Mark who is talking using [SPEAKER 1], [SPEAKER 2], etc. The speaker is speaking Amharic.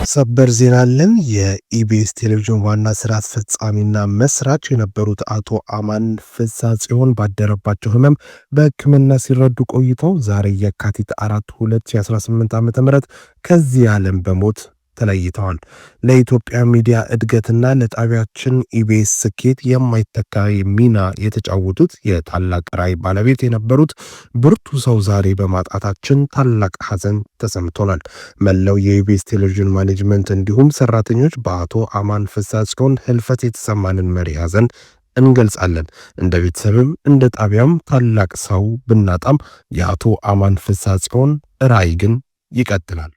[SPEAKER 1] ሰበር ዜና አለን። የኢቢኤስ ቴሌቪዥን ዋና ስራ አስፈጻሚና መስራች የነበሩት አቶ አማን ፍስሐጽዮን ባደረባቸው ህመም በሕክምና ሲረዱ ቆይተው ዛሬ የካቲት 4 2018 ዓ.ም ከዚህ ዓለም በሞት ተለይተዋል። ለኢትዮጵያ ሚዲያ እድገትና ለጣቢያችን ኢቢኤስ ስኬት የማይተካ ሚና የተጫወቱት የታላቅ ራዕይ ባለቤት የነበሩት ብርቱ ሰው ዛሬ በማጣታችን ታላቅ ሐዘን ተሰምቶናል። መላው የኢቢኤስ ቴሌቪዥን ማኔጅመንት እንዲሁም ሰራተኞች በአቶ አማን ፍስሐጽዮን ህልፈት የተሰማንን መሪ ሐዘን እንገልጻለን። እንደ ቤተሰብም እንደ ጣቢያም ታላቅ ሰው ብናጣም የአቶ አማን ፍስሐጽዮን ራዕይ ግን ይቀጥላል።